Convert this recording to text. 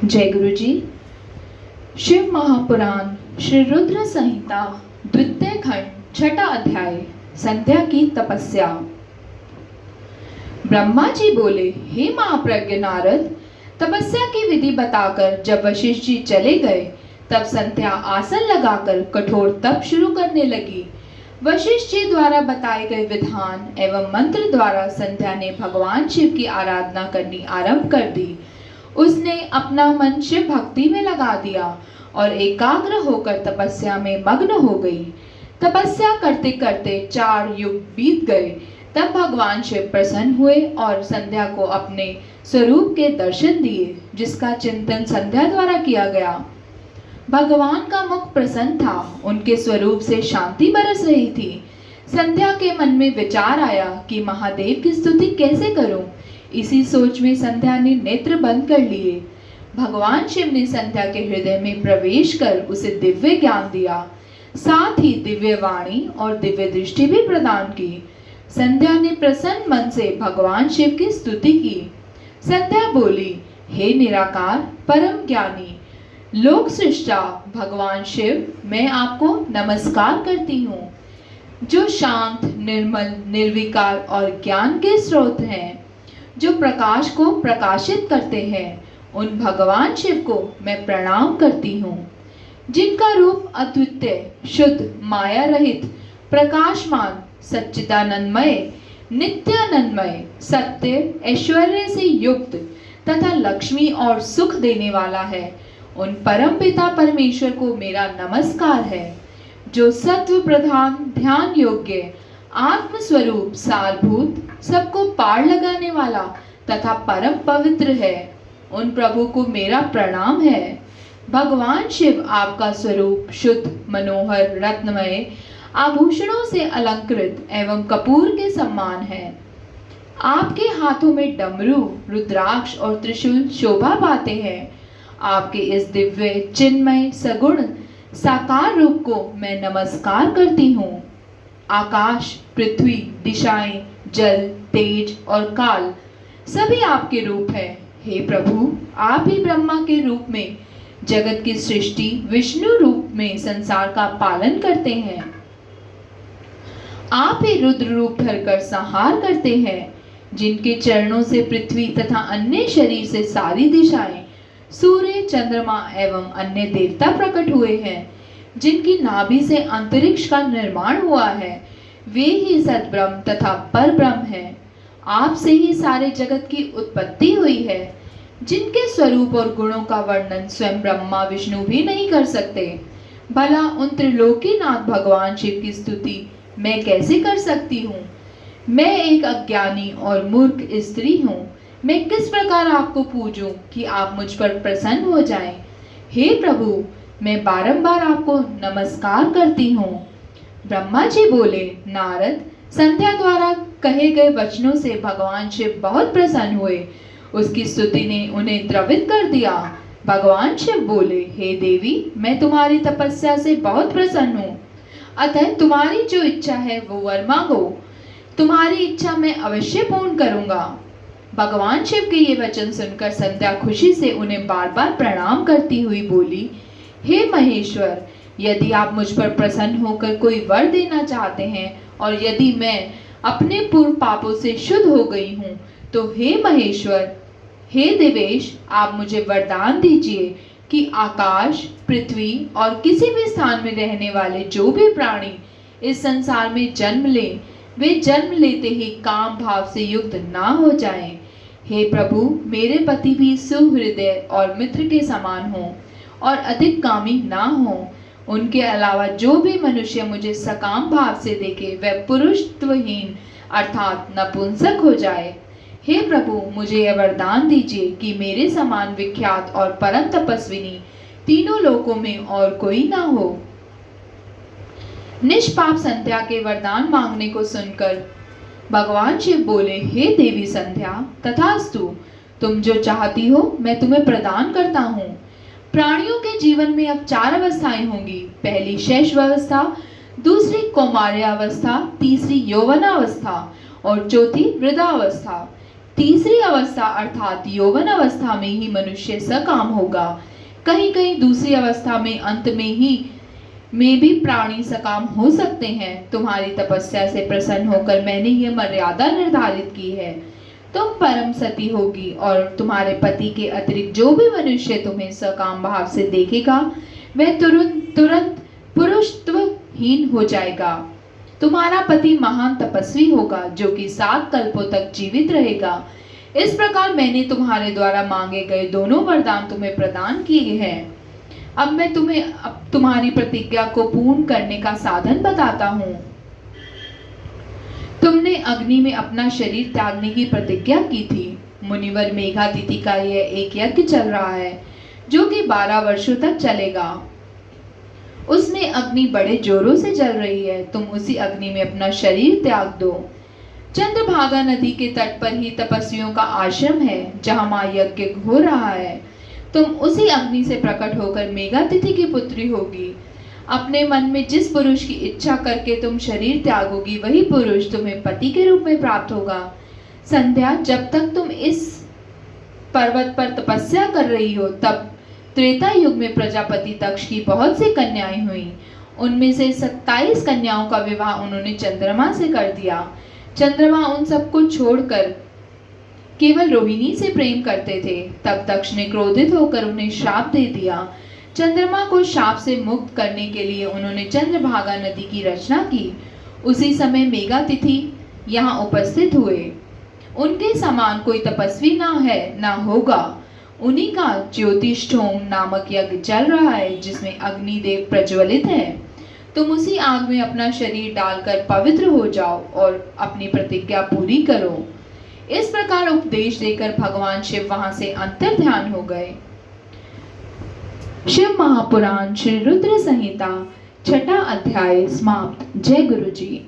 जय गुरु जी। शिव महापुराण श्री रुद्र संहिता द्वितीय खंड छठा अध्याय संध्या की तपस्या। ब्रह्मा जी बोले, हे महाप्रज्ञ नारद, तपस्या की विधि बताकर जब वशिष्ठ जी चले गए तब संध्या आसन लगाकर कठोर तप शुरू करने लगी। वशिष्ठ जी द्वारा बताए गए विधान एवं मंत्र द्वारा संध्या ने भगवान शिव की आराधना करनी आरंभ कर दी। उसने अपना मन शिव भक्ति में लगा दिया और एकाग्र होकर तपस्या में मग्न हो गई। तपस्या करते करते 4 युग बीत गए। तब भगवान शिव प्रसन्न हुए और संध्या को अपने स्वरूप के दर्शन दिए, जिसका चिंतन संध्या द्वारा किया गया। भगवान का मुख प्रसन्न था, उनके स्वरूप से शांति बरस रही थी। संध्या के मन में विचार आया कि महादेव की स्तुति कैसे करूं। इसी सोच में संध्या ने नेत्र बंद कर लिए। भगवान शिव ने संध्या के हृदय में प्रवेश कर उसे दिव्य ज्ञान दिया, साथ ही दिव्य वाणी और दिव्य दृष्टि भी प्रदान की। संध्या ने प्रसन्न मन से भगवान शिव की स्तुति की। संध्या बोली, हे निराकार परम ज्ञानी लोक सृष्टा भगवान शिव, मैं आपको नमस्कार करती हूँ, जो शांत, निर्मल, निर्विकार और ज्ञान के स्रोत हैं, जो प्रकाश को प्रकाशित करते हैं। उन भगवान शिव को मैं प्रणाम करती हूँ, जिनका रूप अद्वितीय, शुद्ध, माया रहित, प्रकाशमान, सच्चिदानंदमय, नित्यानंदमय, सत्य, ऐश्वर्य से युक्त तथा लक्ष्मी और सुख देने वाला है। उन परम पिता परमेश्वर को मेरा नमस्कार है, जो सत्व प्रधान, ध्यान योग्य, आत्म स्वरूप, सारभूत, सबको पार लगाने वाला तथा परम पवित्र है। उन प्रभु को मेरा प्रणाम है। भगवान शिव आपका स्वरूप शुद्ध, मनोहर, रत्नमय, आभूषणों से अलंकृत एवं कपूर के समान है। आपके हाथों में डमरू, रुद्राक्ष और त्रिशूल शोभा पाते हैं। आपके इस दिव्य, चिन्मय, सगुण, साकार रूप को मैं नमस्कार करती हूँ। आकाश, पृथ्वी, दिशाएं, जल, तेज और काल सभी आपके रूप हैं। हे प्रभु, आप ही ब्रह्मा के रूप में जगत की सृष्टि, विष्णु रूप में संसार का पालन करते हैं। आप ही रुद्र रूप धरकर संहार करते हैं, जिनके चरणों से पृथ्वी तथा अन्य शरीर से सारी दिशाएं, सूर्य, चंद्रमा एवं अन्य देवता प्रकट हुए हैं। जिनकी नाभि से अंतरिक्ष का निर्माण हुआ है, वे ही सद्ब्रह्म तथा परब्रह्म हैं। आपसे ही सारे जगत की उत्पत्ति हुई है, जिनके स्वरूप और गुणों का वर्णन स्वयं ब्रह्मा विष्णु भी नहीं कर सकते। भला उन त्रिलोकीनाथ भगवान शिव की स्तुति मैं कैसे कर सकती हूँ? मैं एक अज्ञानी और मूर्ख स्त्री हूँ। मैं किस प्रकार आपको पूजूं कि आप मुझ पर प्रसन्न हो जाएं? हे प्रभु, मैं बारंबार आपको नमस्कार करती हूँ। ब्रह्मा जी बोले, नारद, संध्या द्वारा कहे गए वचनों से भगवान शिव बहुत प्रसन्न हुए। उसकी स्तुति ने उन्हें द्रवित कर दिया। भगवान शिव बोले, हे देवी, मैं तुम्हारी तपस्या से बहुत प्रसन्न हूँ, अतः तुम्हारी जो इच्छा है वो वर मांगो। तुम्हारी इच्छा मैं अवश्य पूर्ण करूँगा। भगवान शिव के ये वचन सुनकर संध्या खुशी से उन्हें बार बार प्रणाम करती हुई बोली, हे महेश्वर, यदि आप मुझ पर प्रसन्न होकर कोई वर देना चाहते हैं और यदि मैं अपने पूर्व पापों से शुद्ध हो गई हूँ, तो हे महेश्वर, हे देवेश, आप मुझे वरदान दीजिए कि आकाश, पृथ्वी और किसी भी स्थान में रहने वाले जो भी प्राणी इस संसार में जन्म लें, वे जन्म लेते ही काम भाव से युक्त ना हो जाएं। हे प्रभु, मेरे पति भी सुहृदय और मित्र के समान हों और अधिक कामी ना हों। उनके अलावा जो भी मनुष्य मुझे सकाम भाव से देखे, वह पुरुषत्वहीन अर्थात नपुंसक हो जाए। हे प्रभु, मुझे यह वरदान दीजिए कि मेरे समान विख्यात और परम तपस्विनी तीनों लोकों में और कोई ना हो। निष्पाप संध्या के वरदान मांगने को सुनकर भगवान शिव बोले, हे देवी संध्या, तथास्तु, तुम जो चाहती हो मैं तुम्हें प्रदान करता हूँ। प्राणियों के जीवन में अब 4 अवस्थाएं होंगी। पहली शैशवावस्था, दूसरी कौमार्यावस्था, तीसरी यौवनावस्था और चौथी वृद्धावस्था। तीसरी अवस्था अर्थात यौवन अवस्था में ही मनुष्य सकाम होगा। कहीं कहीं दूसरी अवस्था में अंत में भी प्राणी सकाम हो सकते हैं। तुम्हारी तपस्या से प्रसन्न होकर मैंने यह मर्यादा निर्धारित की है। तुम परम सती होगी और तुम्हारे पति के अतिरिक्त जो भी मनुष्य तुम्हें सकाम भाव से देखेगा वह तुरंत पुरुषत्वहीन हो जाएगा। तुम्हारा पति महान तपस्वी होगा जो कि 7 कल्पों तक जीवित रहेगा। इस प्रकार मैंने तुम्हारे द्वारा मांगे गए दोनों वरदान तुम्हें प्रदान किए हैं। अब मैं तुम्हें तुम्हारी प्रतिज्ञा को पूर्ण करने का साधन बताता हूँ। तुमने अग्नि में अपना शरीर त्यागने की प्रतिज्ञा की थी। मुनिवर मेघातिथि का यह एक यज्ञ चल रहा है जो कि 12 वर्षों तक चलेगा। उसमें अग्नि बड़े जोरों से जल रही है। तुम उसी अग्नि में अपना शरीर त्याग दो। चंद्रभागा नदी के तट पर ही तपस्वियों का आश्रम है जहाँ मां यज्ञ हो रहा है। तुम उसी अग्नि से प्रकट होकर मेघातिथि की पुत्री होगी। अपने मन में जिस पुरुष की इच्छा करके तुम शरीर त्यागोगी वही पुरुष तुम्हें पति के रूप में प्राप्त होगा। संध्या, जब तक तुम इस पर्वत पर तपस्या कर रही हो तब त्रेता युग में प्रजापति दक्ष की बहुत सी कन्याएं हुई। उनमें से 27 कन्याओं का विवाह उन्होंने चंद्रमा से कर दिया। चंद्रमा उन सबको छोड़कर केवल रोहिणी से प्रेम करते थे। तब दक्ष ने क्रोधित होकर उन्हें श्राप दे दिया। चंद्रमा को शाप से मुक्त करने के लिए उन्होंने चंद्रभागा नदी की रचना की। उसी समय मेघातिथि यहाँ उपस्थित हुए। उनके समान कोई तपस्वी ना है ना होगा। उन्हीं का ज्योतिष्ठोम नामक यज्ञ चल रहा है जिसमें अग्निदेव प्रज्वलित है। तुम उसी आग में अपना शरीर डालकर पवित्र हो जाओ और अपनी प्रतिज्ञा पूरी करो। इस प्रकार उपदेश देकर भगवान शिव वहां से अंतर ध्यान हो गए। शिव महापुराण श्री रुद्र संहिता 6ठा अध्याय समाप्त। जय गुरु जी।